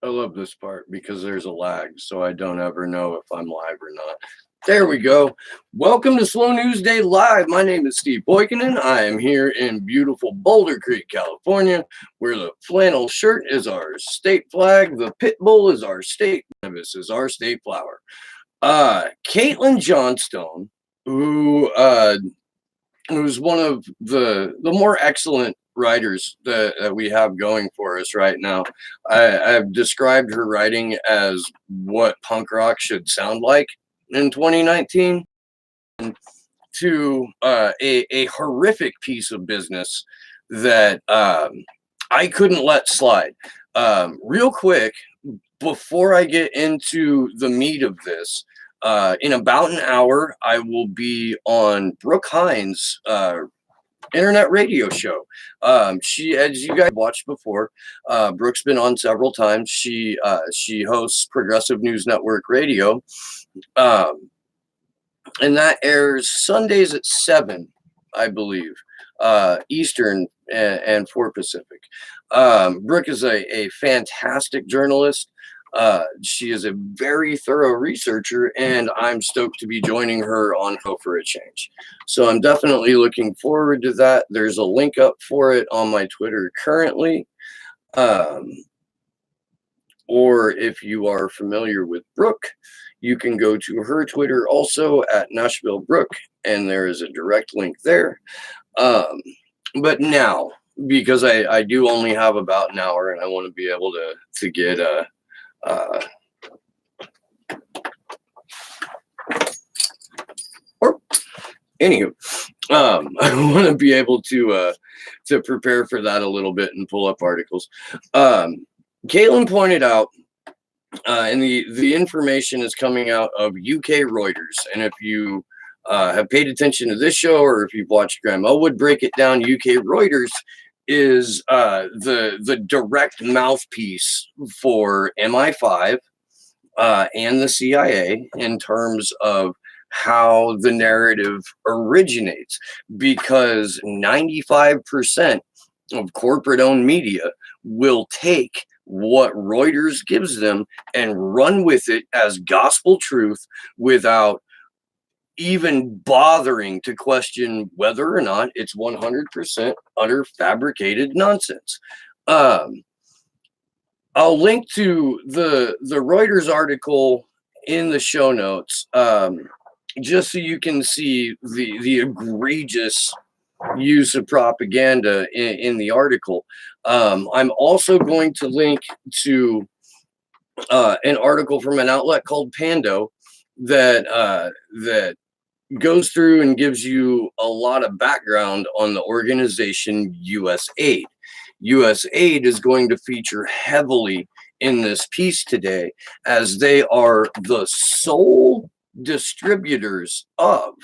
I love this part because there's a lag, so I don't ever know if I'm live or not. There we go. Welcome to Slow News Day Live. My name is Steve Boykinen. I am here in beautiful Boulder Creek, California, where the flannel shirt is our state flag, the pit bull is our state cannabis, is our state flower. Caitlin Johnstone, who's one of the more excellent writers that we have going for us right now. I've described her writing as what punk rock should sound like in 2019 to a horrific piece of business that I couldn't let slide. Real quick, before I get into the meat of this, in about an hour, I will be on Brooke Hines' internet radio show. She, as you guys watched before, Brooke's been on several times. She hosts Progressive News Network Radio, and that airs Sundays at 7, I believe, Eastern and 4 Pacific. Brooke is a fantastic journalist. She is a very thorough researcher, and I'm stoked to be joining her on Go for a Change. So I'm definitely looking forward to that. There's a link up for it on my Twitter currently. Or if you are familiar with Brooke, you can go to her Twitter also at Nashville Brooke, and there is a direct link there. But now, because I do only have about an hour, and I want to be able to get or anywho, I want to be able to prepare for that a little bit and pull up articles. Caitlin pointed out, and the information is coming out of UK Reuters, and if you have paid attention to this show, or if you've watched Graham Elwood break it down, UK Reuters is the direct mouthpiece for MI5 and the CIA in terms of how the narrative originates, because 95% of corporate-owned media will take what Reuters gives them and run with it as gospel truth without even bothering to question whether or not it's 100% utter fabricated nonsense. I'll link to the Reuters article in the show notes, just so you can see the egregious use of propaganda in the article. I'm also going to link to an article from an outlet called Pando that goes through and gives you a lot of background on the organization USAID. USAID is going to feature heavily in this piece today, as they are the sole distributors of,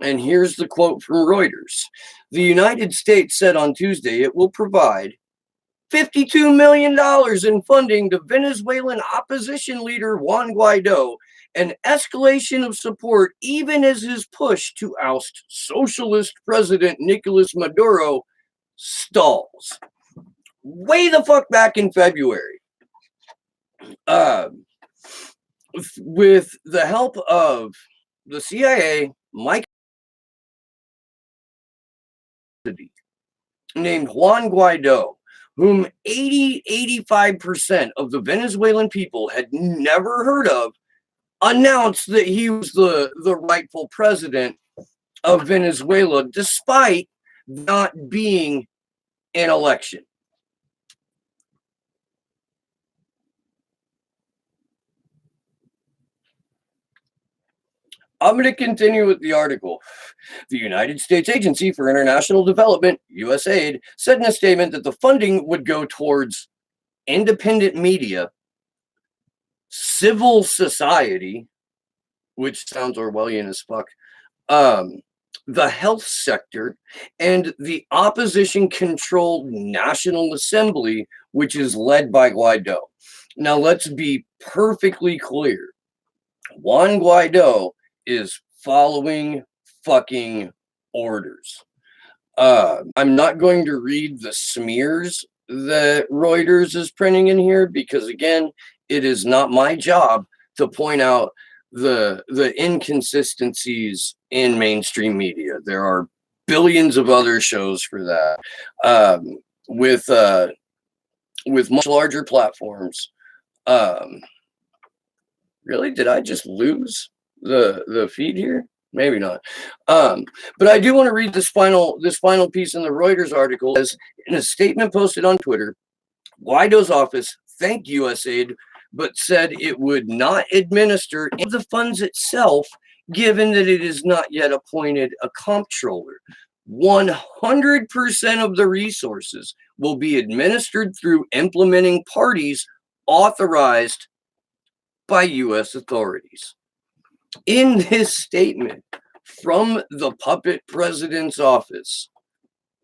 and here's the quote from Reuters: the United States said on Tuesday it will provide $52 million in funding to Venezuelan opposition leader Juan Guaido, an escalation of support even as his push to oust socialist President Nicolas Maduro stalls. Way the fuck back in February. With the help of the CIA, Mike named Juan Guaido, whom 85% of the Venezuelan people had never heard of, announced that he was the rightful president of Venezuela, despite not being an election. I'm going to continue with the article. The United States Agency for International Development, USAID, said in a statement that the funding would go towards independent media, civil society, which sounds Orwellian as fuck, the health sector, and the opposition-controlled National Assembly, which is led by Guaido. Now, let's be perfectly clear. Juan Guaido is following fucking orders. I'm not going to read the smears that Reuters is printing in here, because again, it is not my job to point out the inconsistencies in mainstream media. There are billions of other shows for that, with much larger platforms. Really, did I just lose the feed here? Maybe not. But I do want to read this final piece in the Reuters article. As in a statement posted on Twitter, Guaido's office thanked USAID, but said it would not administer the funds itself, given that it is not yet appointed a comptroller. 100% of the resources will be administered through implementing parties authorized by U.S. authorities. In this statement from the puppet president's office,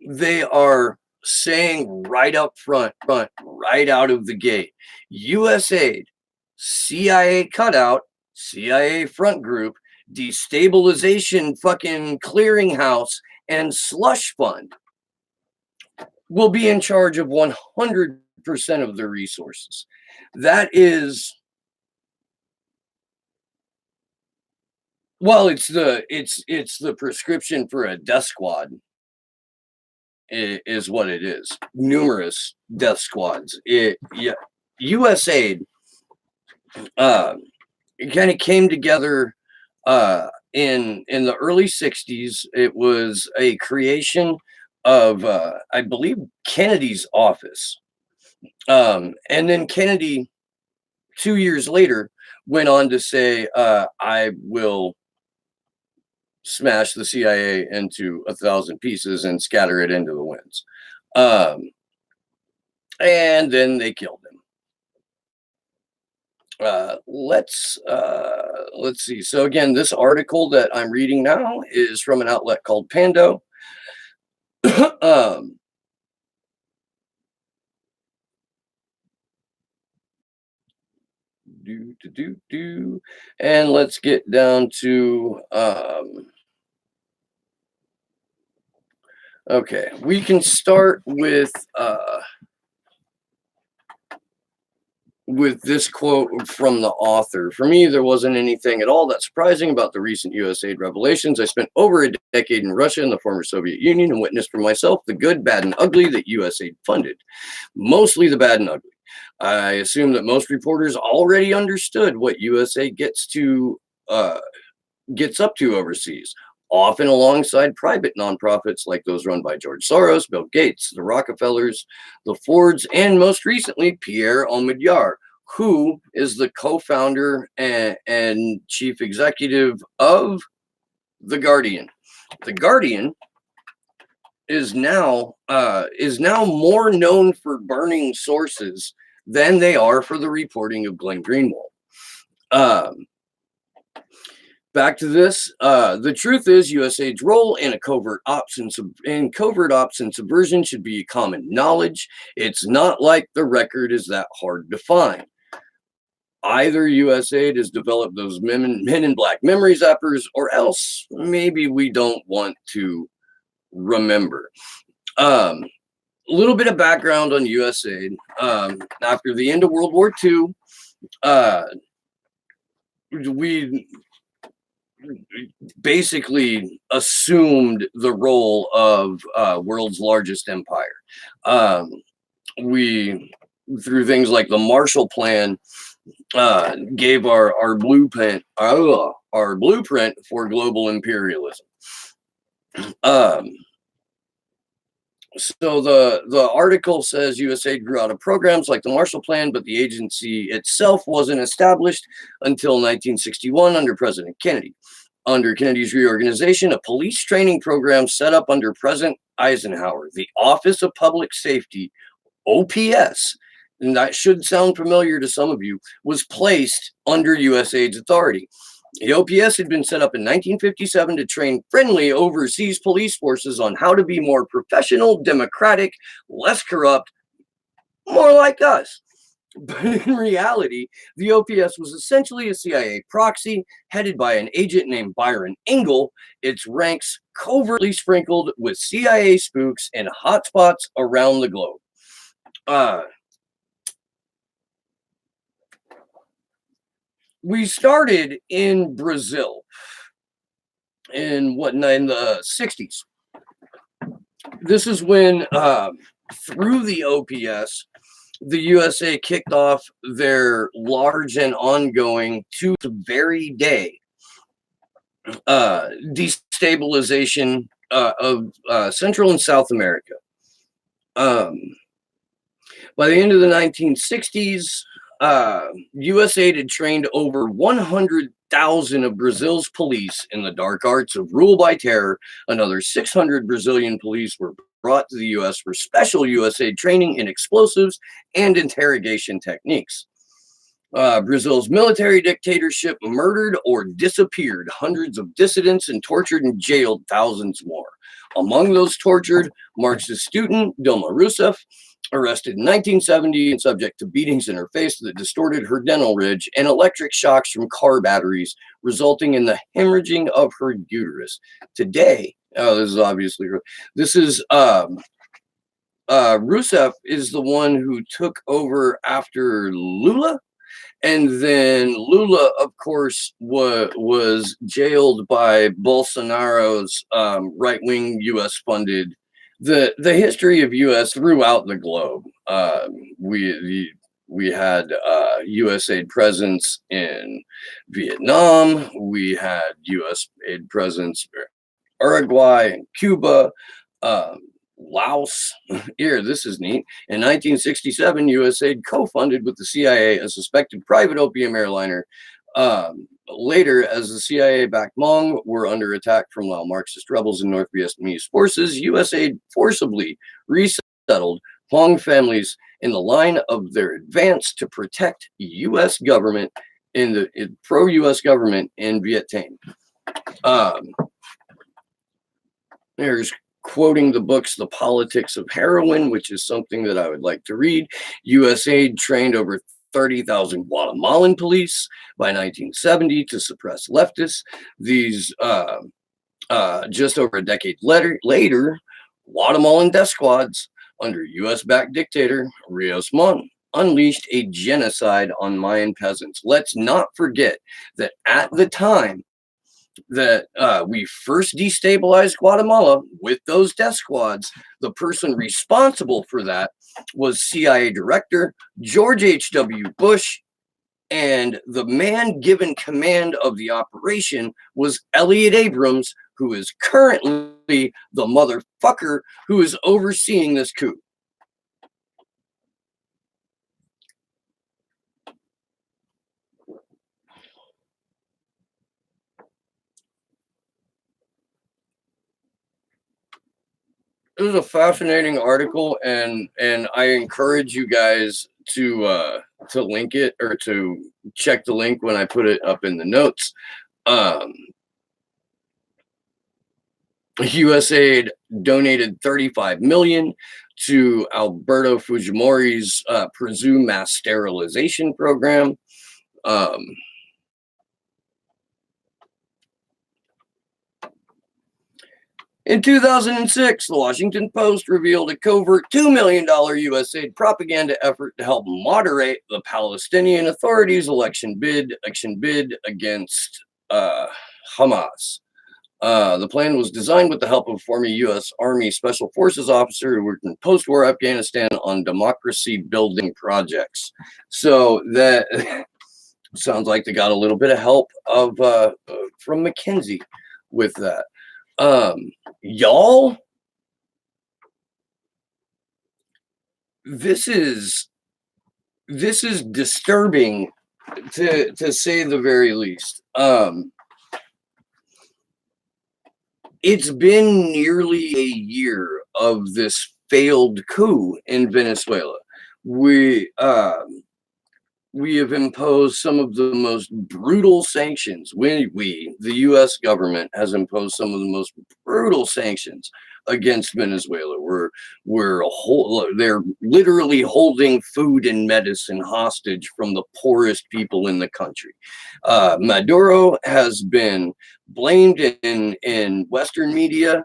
they are saying right up front, right out of the gate, USAID, CIA cutout, CIA front group, destabilization fucking clearinghouse, and slush fund will be in charge of 100% of the resources. That is, well, it's the prescription for a death squad, is what it is. Numerous death squads. USAID it kind of came together in the early 60s. It was a creation of I believe Kennedy's office, and then Kennedy 2 years later went on to say, I will smash the CIA into 1,000 pieces and scatter it into the winds. And then they killed him. Let's see. So again, this article that I'm reading now is from an outlet called Pando. And let's get down to okay, we can start with this quote from the author. For me, there wasn't anything at all that surprising about the recent USAID revelations. I spent over a decade in Russia and the former Soviet Union and witnessed for myself the good, bad, and ugly that USAID funded. Mostly the bad and ugly. I assume that most reporters already understood what USAID gets up to overseas, often alongside private nonprofits like those run by George Soros, Bill Gates, the Rockefellers, the Fords, and most recently, Pierre Omidyar, who is the co-founder and chief executive of The Guardian. The Guardian is now more known for burning sources than they are for the reporting of Glenn Greenwald. Back to this. The truth is, USAID's role in covert ops and subversion should be common knowledge. It's not like the record is that hard to find. Either USAID has developed those men in black memory zappers, or else maybe we don't want to remember. A little bit of background on USAID. After the end of World War II, we basically assumed the role of world's largest empire. We, through things like the Marshall Plan, gave our blueprint for global imperialism. So the article says USAID grew out of programs like the Marshall Plan, but the agency itself wasn't established until 1961 under President Kennedy. Under Kennedy's reorganization, a police training program set up under President Eisenhower, the Office of Public Safety, OPS, and that should sound familiar to some of you, was placed under USAID's authority. The OPS had been set up in 1957 to train friendly overseas police forces on how to be more professional, democratic, less corrupt, more like us. But in reality, the OPS was essentially a CIA proxy headed by an agent named Byron Engel, its ranks covertly sprinkled with CIA spooks in hotspots around the globe. Uh, we started in Brazil in the 60s. This is when through the OPS, the USA kicked off their large and ongoing to the very day destabilization of Central and South America. By the end of the 1960s, USAID had trained over 100,000 of Brazil's police in the dark arts of rule by terror. Another 600 Brazilian police were brought to the U.S. for special USAID training in explosives and interrogation techniques. Brazil's military dictatorship murdered or disappeared hundreds of dissidents and tortured and jailed thousands more. Among those tortured, Marxist student Dilma Rousseff, arrested in 1970 and subject to beatings in her face that distorted her dental ridge and electric shocks from car batteries, resulting in the hemorrhaging of her uterus. Today, this is obviously, this is, Rousseff is the one who took over after Lula. And then Lula, of course, was jailed by Bolsonaro's right-wing U.S.-funded. The history of U.S. throughout the globe. We had USAID presence in Vietnam. We had USAID presence in Uruguay and Cuba. Laos. Here, this is neat. In 1967, USAID co-funded with the CIA a suspected private opium airliner. Later, as the CIA-backed Hmong were under attack from Lao Marxist rebels and North Vietnamese forces, USAID forcibly resettled Hmong families in the line of their advance to protect U.S. government pro-U.S. government in Vietnam. There's quoting the books The Politics of Heroin, which is something that I would like to read. USAID trained over 30,000 Guatemalan police by 1970 to suppress leftists. These, just over a decade later, Guatemalan death squads under US-backed dictator Rios Montt unleashed a genocide on Mayan peasants. Let's not forget that at the time that we first destabilized Guatemala with those death squads, the person responsible for that was CIA Director George H.W. Bush, and the man given command of the operation was Elliot Abrams, who is currently the motherfucker who is overseeing this coup. It was a fascinating article, and I encourage you guys to link it or to check the link when I put it up in the notes. USAID donated $35 million to Alberto Fujimori's presumed mass sterilization program. In 2006, the Washington Post revealed a covert $2 million USAID propaganda effort to help moderate the Palestinian Authority's election bid against Hamas. The plan was designed with the help of former U.S. Army Special Forces officer who worked in post-war Afghanistan on democracy-building projects. So that sounds like they got a little bit of help from McKinsey with that. Y'all, this is disturbing to say the very least. It's been nearly a year of this failed coup in Venezuela. We have imposed some of the most brutal sanctions. The U.S. government has imposed some of the most brutal sanctions against Venezuela. They're literally holding food and medicine hostage from the poorest people in the country. Maduro has been blamed in Western media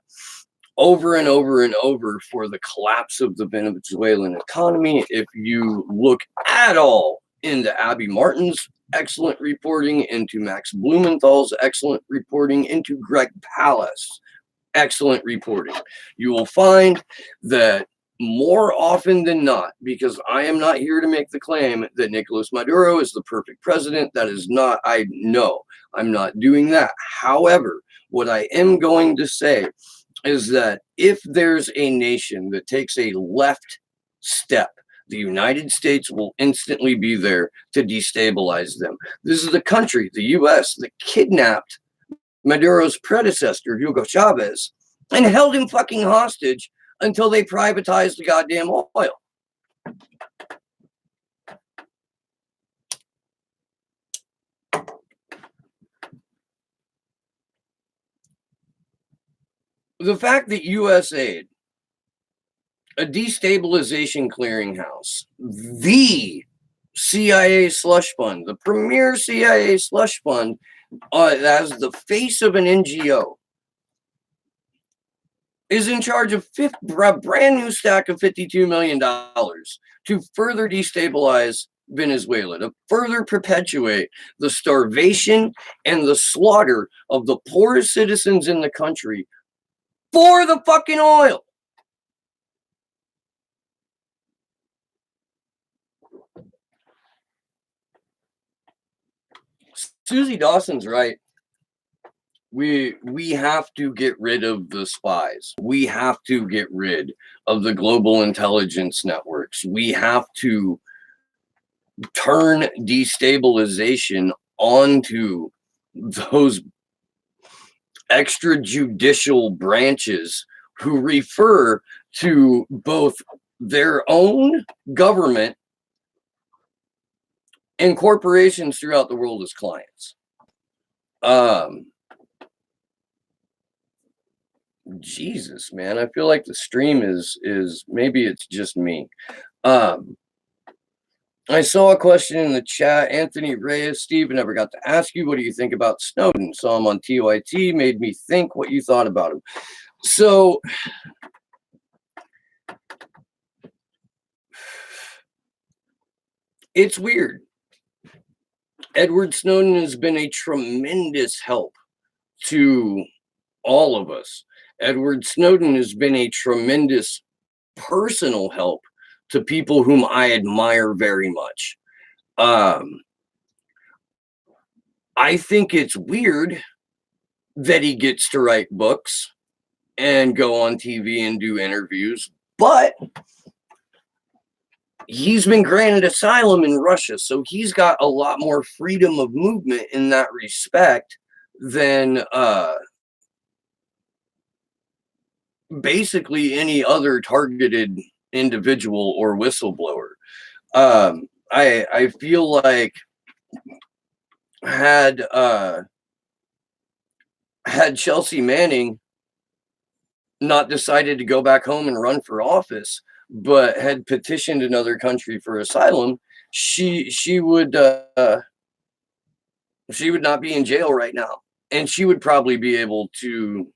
over and over and over for the collapse of the Venezuelan economy. If you look at all into Abby Martin's excellent reporting, into Max Blumenthal's excellent reporting, into Greg Pallas' excellent reporting, you will find that more often than not, because I am not here to make the claim that Nicolas Maduro is the perfect president. That is not, I know, I'm not doing that. However, what I am going to say is that if there's a nation that takes a left step, the United States will instantly be there to destabilize them. This is the country, the US, that kidnapped Maduro's predecessor, Hugo Chavez, and held him fucking hostage until they privatized the goddamn oil. The fact that USAID, a destabilization clearinghouse, the CIA slush fund, the premier CIA slush fund, as the face of an NGO, is in charge of a brand new stack of $52 million to further destabilize Venezuela, to further perpetuate the starvation and the slaughter of the poorest citizens in the country for the fucking oil. Susie Dawson's right. We have to get rid of the spies. We have to get rid of the global intelligence networks. We have to turn destabilization onto those extrajudicial branches who refer to both their own government and corporations throughout the world as clients. Jesus, man, I feel like the stream is maybe it's just me. I saw a question in the chat. Anthony Reyes, Steve, I never got to ask you, what do you think about Snowden? Saw him on TYT, made me think what you thought about him. So it's weird. Edward Snowden has been a tremendous help to all of us. Edward Snowden has been a tremendous personal help to people whom I admire very much. I think it's weird that he gets to write books and go on TV and do interviews, but he's been granted asylum in Russia, so he's got a lot more freedom of movement in that respect than basically any other targeted individual or whistleblower. I feel like had Chelsea Manning not decided to go back home and run for office, but had petitioned another country for asylum, she would not be in jail right now, and she would probably be able to,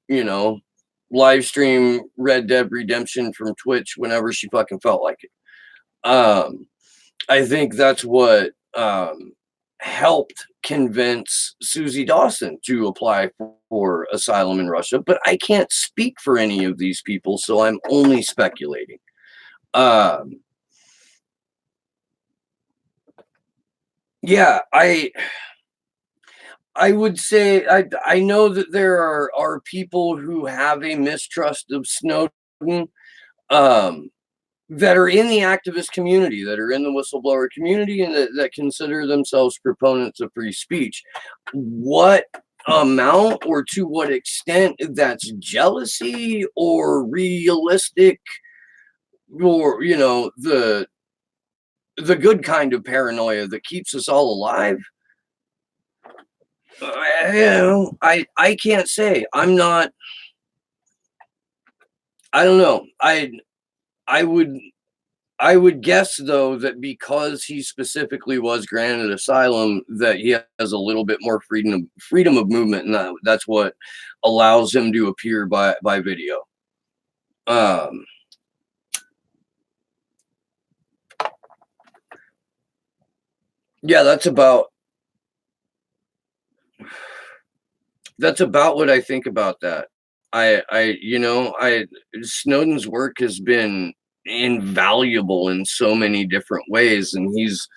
live stream Red Dead Redemption from Twitch whenever she fucking felt like it. I think that's what helped convince Susie Dawson to apply for asylum in Russia, but I can't speak for any of these people, so I'm only speculating. Yeah, I would say I know that there are people who have a mistrust of Snowden, that are in the activist community, that are in the whistleblower community, and that consider themselves proponents of free speech. What amount or to what extent that's jealousy or realistic, or the good kind of paranoia that keeps us all alive, I can't say. I don't know. I would guess, though, that because he specifically was granted asylum, that he has a little bit more freedom of movement, and that's what allows him to appear by video. Um, yeah, that's about what I think about that. Snowden's work has been invaluable in so many different ways, and he's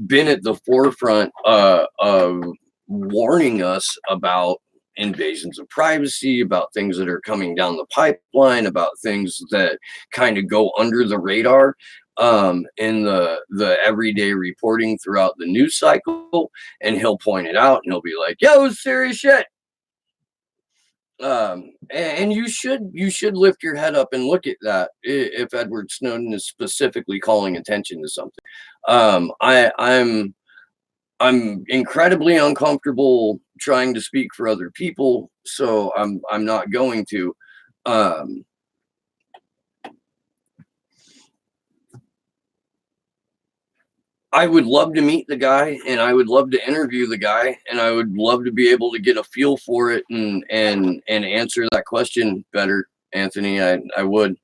been at the forefront of warning us about invasions of privacy, about things that are coming down the pipeline, about things that kind of go under the radar in the everyday reporting throughout the news cycle. And he'll point it out, and he'll be like, "Yo, it's serious shit." And you should lift your head up and look at that if Edward Snowden is specifically calling attention to something. I'm incredibly uncomfortable trying to speak for other people, so I'm not going to. Um, I would love to meet the guy, and I would love to interview the guy, and I would love to be able to get a feel for it and answer that question better, Anthony. I would.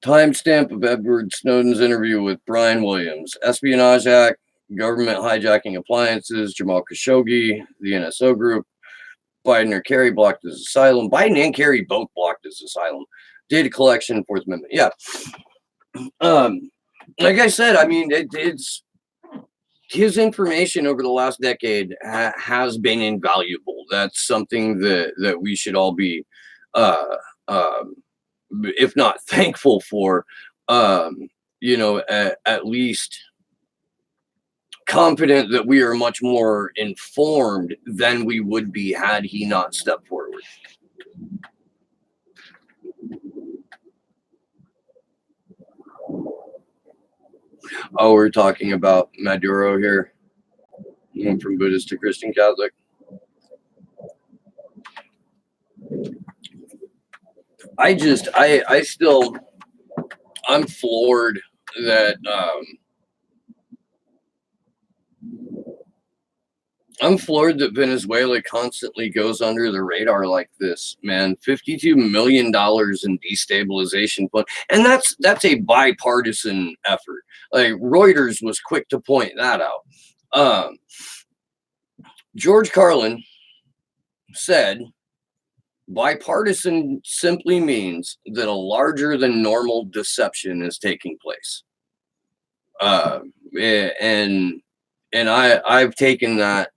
Timestamp of Edward Snowden's interview with Brian Williams. Espionage Act, government hijacking appliances, Jamal Khashoggi, the NSO group. Biden or Kerry blocked his asylum. Biden and Kerry both blocked his asylum. Data collection, Fourth Amendment. Yeah. Like I said, I mean, it's his information over the last decade has been invaluable. That's something that we should all be, uh, um, if not thankful for, at least confident that we are much more informed than we would be had he not stepped forward. Oh, we're talking about Maduro here. Went from Buddhist to Christian Catholic. I still, I'm floored that, I'm floored that Venezuela constantly goes under the radar like this, man. $52 million in destabilization fund. And that's a bipartisan effort. Like Reuters was quick to point that out. Um, George Carlin said bipartisan simply means that a larger than normal deception is taking place. And I've taken that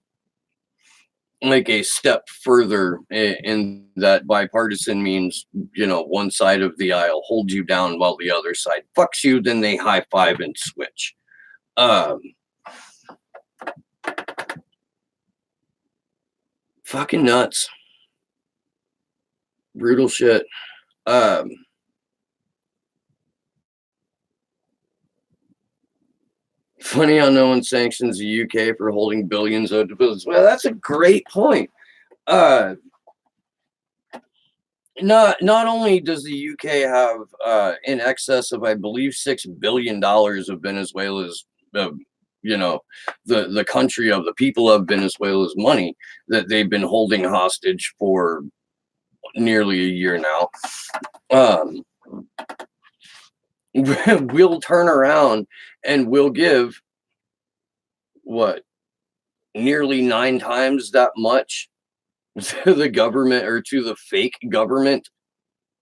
like a step further in that bipartisan means, one side of the aisle holds you down while the other side fucks you, then they high five and switch. Fucking nuts. Brutal shit. Funny how no one sanctions the UK for holding billions owed to billions. Well, that's a great point. Uh, not only does the UK have in excess of, I believe, $6 billion of Venezuela's, the country of the people of Venezuela's money that they've been holding hostage for nearly a year now. We'll turn around and we'll give what, nearly 9 times that much to the government, or to the fake government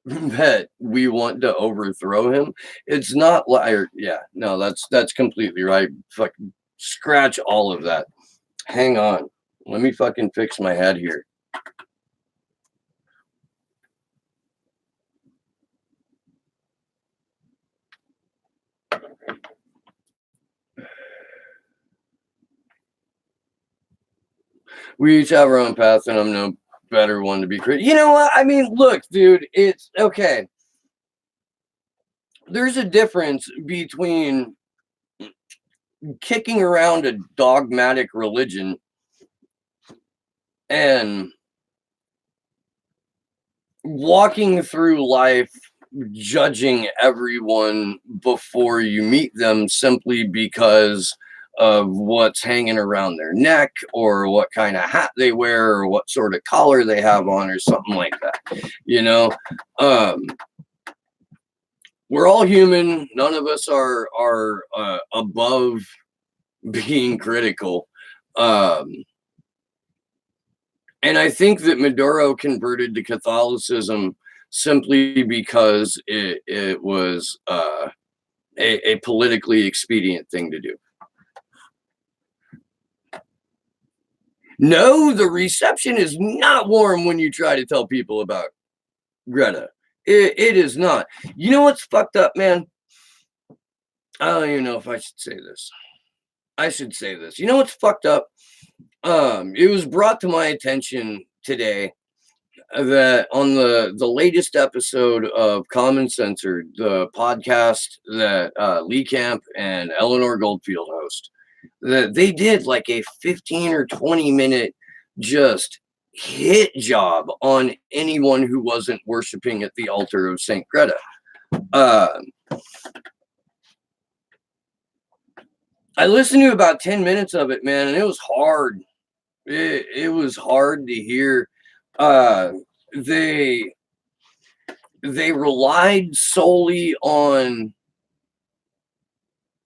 that we want to overthrow him. It's not like, yeah, no, that's completely right. Fucking scratch all of that. Hang on, let me fucking fix my head here. We each have our own path, and I'm no better one to be critical. You know what? I mean, look, dude, it's okay. There's a difference between kicking around a dogmatic religion and walking through life judging everyone before you meet them simply because of what's hanging around their neck or what kind of hat they wear or what sort of collar they have on or something like that. You know, um, we're all human. None of us are above being critical. Um, and I think that Maduro converted to Catholicism simply because it was a politically expedient thing to do. No, the reception is not warm when you try to tell people about Greta. It is not. You know what's fucked up, man? I don't even know if I should say this. I should say this. You know what's fucked up? It was brought to my attention today that on the latest episode of Common Censored, the podcast that Lee Camp and Eleanor Goldfield host, that they did like a 15 or 20-minute just hit job on anyone who wasn't worshiping at the altar of Saint Greta. I listened to about 10 minutes of it, man, and it was hard. It was hard to hear. They relied solely on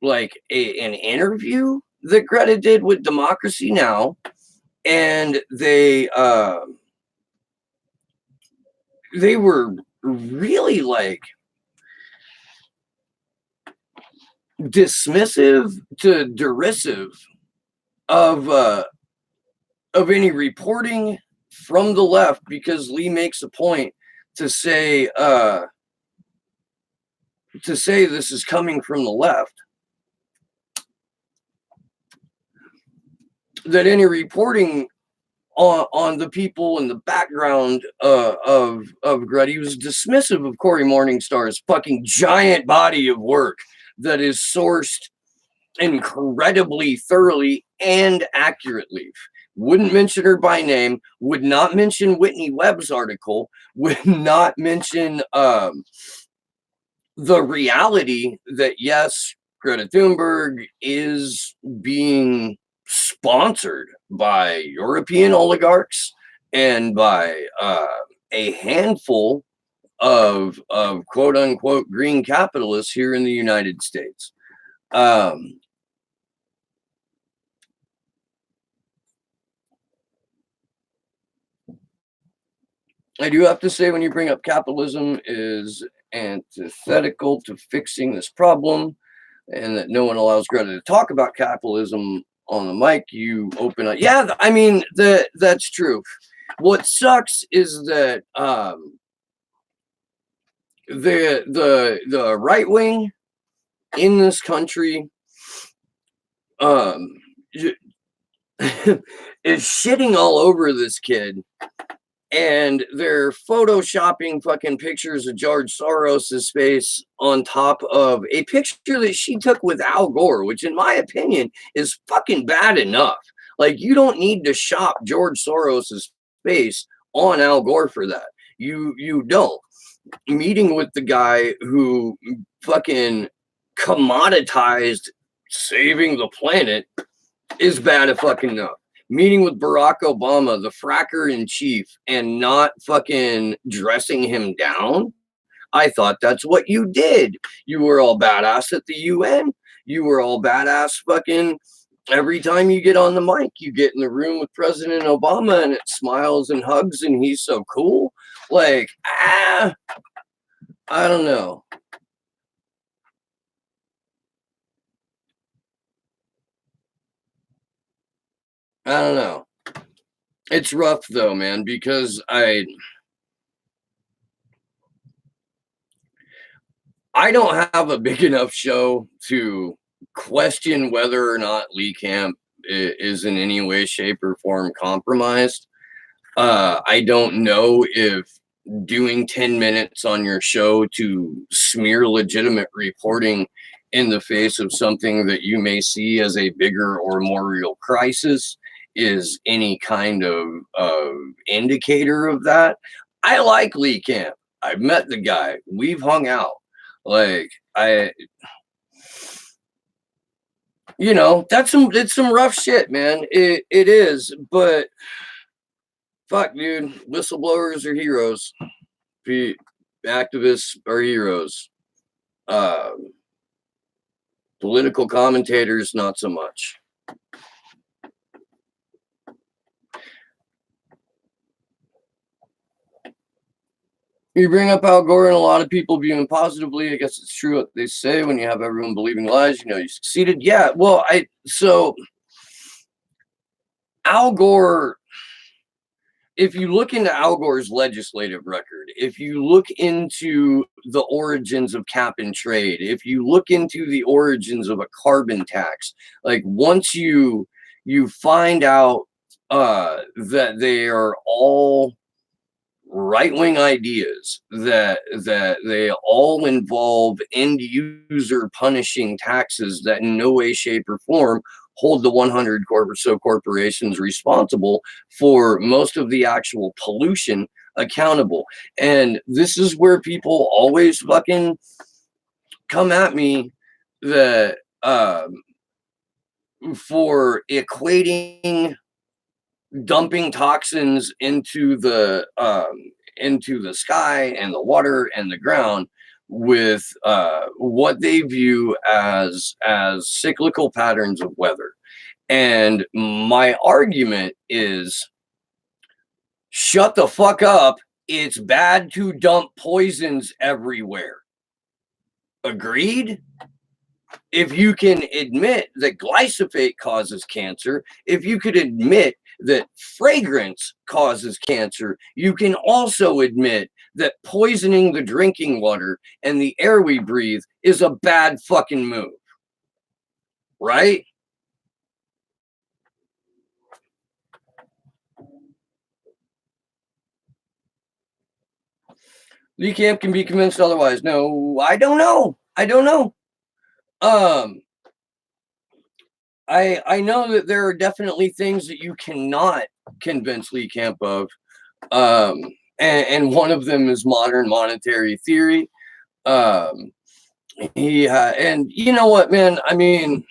like an interview that Greta did with Democracy Now, and they were really like dismissive to derisive of any reporting from the left, because Lee makes a point to say this is coming from the left, that any reporting on the people in the background of Greta, he was dismissive of Cory Morningstar's fucking giant body of work that is sourced incredibly thoroughly and accurately. Wouldn't mention her by name, would not mention Whitney Webb's article, would not mention the reality that, yes, Greta Thunberg is being sponsored by European oligarchs and by a handful of quote unquote green capitalists here in the United States. I do have to say, when you bring up capitalism is antithetical to fixing this problem, and that no one allows Greta to talk about capitalism on the mic, you open up. Yeah, I mean, that's true. What sucks is that the right wing in this country is shitting all over this kid, and they're photoshopping fucking pictures of George Soros's face on top of a picture that she took with Al Gore, which in my opinion is fucking bad enough. Like, you don't need to shop George Soros's face on Al Gore for that. You don't. Meeting with the guy who fucking commoditized saving the planet is bad as fucking enough. Meeting with Barack Obama, the fracker in chief, and not fucking dressing him down, I thought that's what you did. You were all badass at the UN. You were all badass fucking every time you get on the mic. You get in the room with President Obama and it smiles and hugs and he's so cool. Like, I don't know. I don't know. It's rough though, man, because I don't have a big enough show to question whether or not Lee Camp is in any way, shape, or form compromised. I don't know if doing 10 minutes on your show to smear legitimate reporting in the face of something that you may see as a bigger or more real crisis is any kind of indicator of that. I like Lee Camp. I've met the guy. We've hung out. Like it's some rough shit, man. It is, but fuck, dude. Whistleblowers are heroes. Activists are heroes. Political commentators, not so much. You bring up Al Gore and a lot of people view him positively. I guess it's true what they say. When you have everyone believing lies, you know you succeeded. Yeah, well, so Al Gore, if you look into Al Gore's legislative record, if you look into the origins of cap and trade, if you look into the origins of a carbon tax, like once you find out that they are all right-wing ideas, that they all involve end user punishing taxes that in no way, shape, or form hold the 100 or so corporations responsible for most of the actual pollution accountable. And this is where people always fucking come at me that for equating dumping toxins into the sky and the water and the ground with what they view as cyclical patterns of weather. And my argument is, shut the fuck up. It's bad to dump poisons everywhere. Agreed? If you can admit that glyphosate causes cancer, if you could admit that fragrance causes cancer, you can also admit that poisoning the drinking water and the air we breathe is a bad fucking move. Right? Lee Camp can be convinced otherwise. No, I don't know. I know that there are definitely things that you cannot convince Lee Camp of. And one of them is modern monetary theory. And you know what, man? I mean,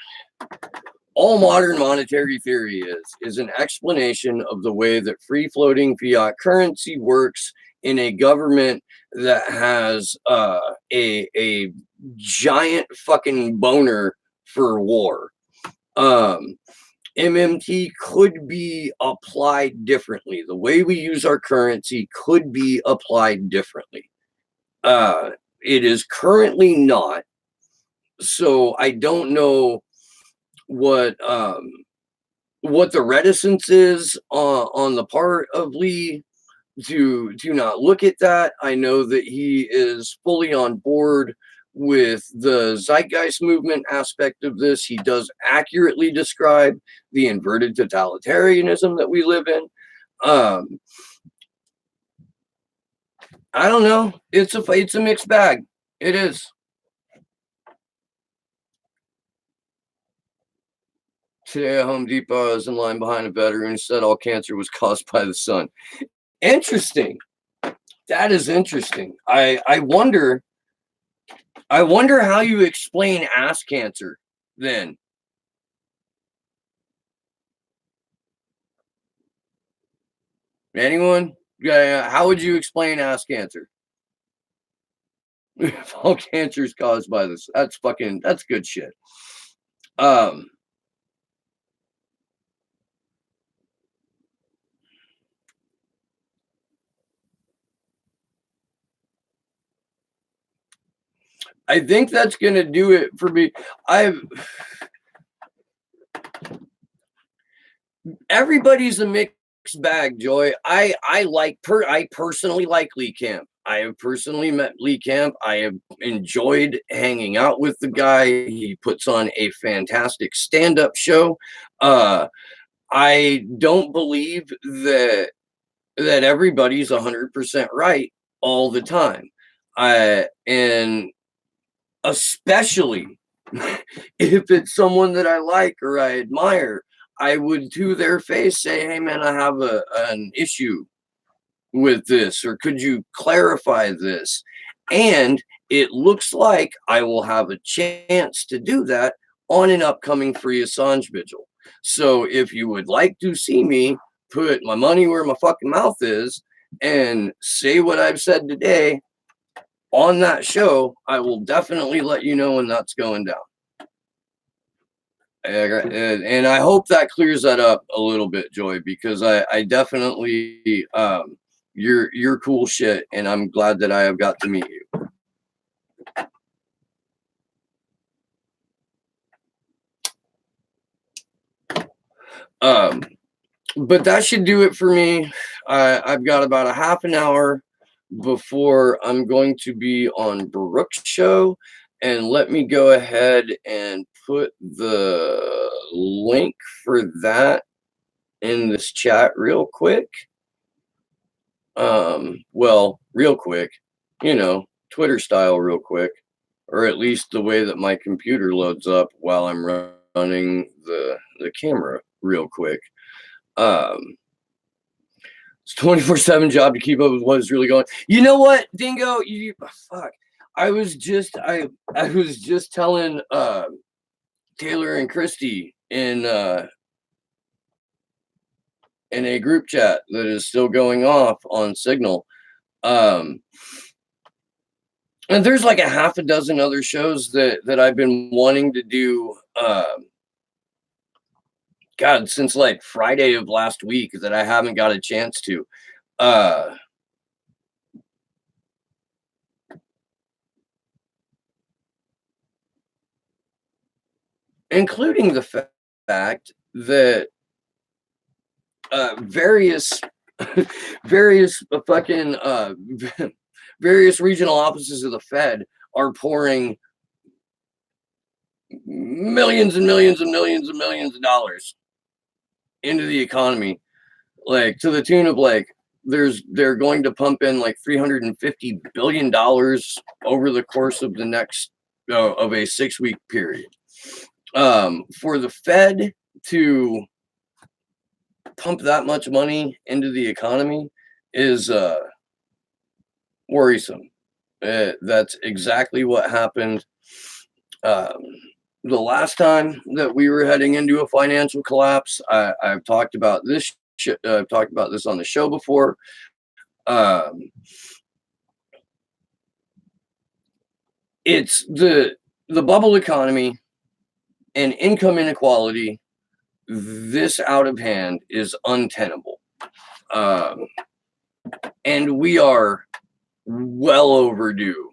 all modern monetary theory is an explanation of the way that free-floating fiat currency works in a government that has a giant fucking boner for war. MMT could be applied differently. The way we use our currency could be applied differently. It is currently not. So I don't know what the reticence is on the part of Lee to not look at that. I know that he is fully on board with the zeitgeist movement aspect of this. He does accurately describe the inverted totalitarianism that we live in. I don't know. It's a mixed bag. It is. Today at Home Depot, I was in line behind a veteran who said all cancer was caused by the sun. Interesting. That is interesting. I wonder how you explain ass cancer then. Anyone? Yeah, how would you explain ass cancer? If all cancer is caused by this, that's good shit. I think that's gonna do it for me. Everybody's a mixed bag, Joy. I personally like Lee Camp. I have personally met Lee Camp. I have enjoyed hanging out with the guy. He puts on a fantastic stand-up show. I don't believe that everybody's 100% right all the time. And especially if it's someone that I like or I admire, I would to their face say, hey man, I have an issue with this, or could you clarify this? And it looks like I will have a chance to do that on an upcoming Free Assange vigil. So if you would like to see me put my money where my fucking mouth is and say what I've said today on that show, I will definitely let you know when that's going down. And I hope that clears that up a little bit, Joy, because I definitely you're cool shit, and I'm glad that I have got to meet you. But that should do it for me. I've got about a half an hour before I'm going to be on Brooke's show, and let me go ahead and put the link for that in this chat real quick. Well, real quick, Twitter style real quick, or at least the way that my computer loads up while I'm running the camera real quick. It's 24/7 job to keep up with what is really going. You know what, Dingo? Fuck. I was just telling Taylor and Christy in a group chat that is still going off on Signal. And there's like a half a dozen other shows that I've been wanting to do. God, since like Friday of last week that I haven't got a chance to. Including the fact that various fucking various regional offices of the Fed are pouring millions and millions and millions and millions of dollars into the economy, like to the tune of like they're going to pump in like $350 billion over the course of the next of a 6-week period. For the Fed to pump that much money into the economy is worrisome. That's exactly what happened the last time that we were heading into a financial collapse. I've talked about this. I've talked about this on the show before. It's the bubble economy and income inequality. This out of hand is untenable. And we are well overdue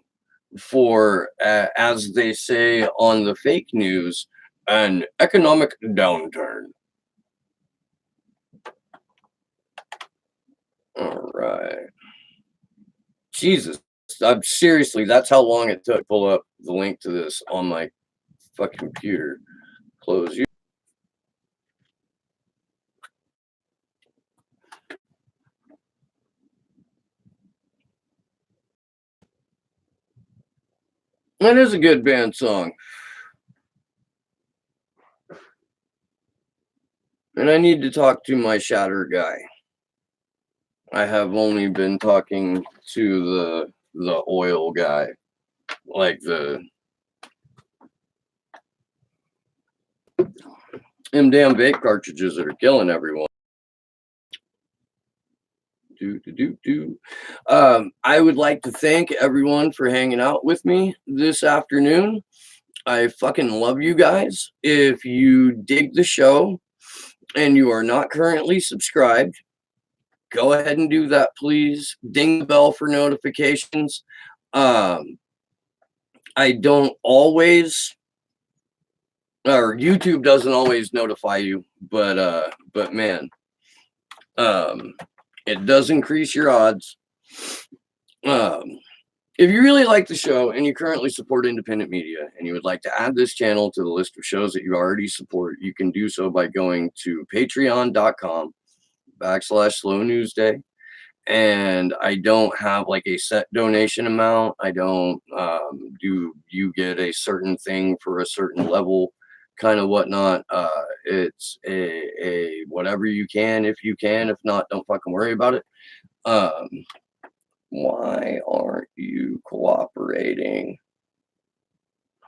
for, as they say on the fake news, an economic downturn. All right. Jesus. I'm seriously, that's how long it took to pull up the link to this on my fucking computer. Close you. That is a good band song. And I need to talk to my shatter guy. I have only been talking to the oil guy, like them damn vape cartridges that are killing everyone. I would like to thank everyone for hanging out with me this afternoon. I fucking love you guys. If you dig the show and you are not currently subscribed, go ahead and do that, please. Ding the bell for notifications. I don't always, or YouTube doesn't always notify you, but man, it does increase your odds. If you really like the show and you currently support independent media and you would like to add this channel to the list of shows that you already support, you can do so by going to patreon.com/Slow News Day. And I don't have like a set donation amount. I don't do you get a certain thing for a certain level, kind of whatnot. It's a whatever you can, if you can. If not, don't fucking worry about it. Um, why aren't you cooperating?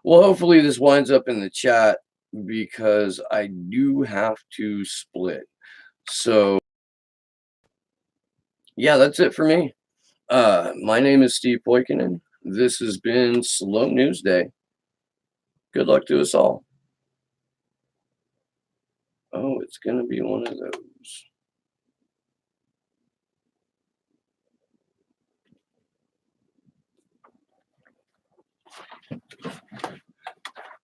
Well, hopefully this winds up in the chat because I do have to split. So yeah, that's it for me. My name is Steve Poikinen. This has been Slow News Day. Good luck to us all. Oh, it's gonna be one of those.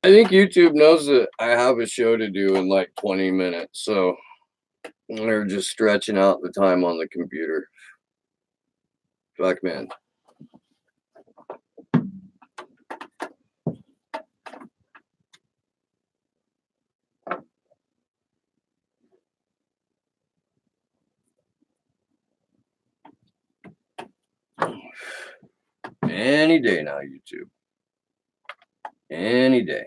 I think YouTube knows that I have a show to do in like 20 minutes, so they're just stretching out the time on the computer. Fuck, man. Any day now, YouTube. Any day.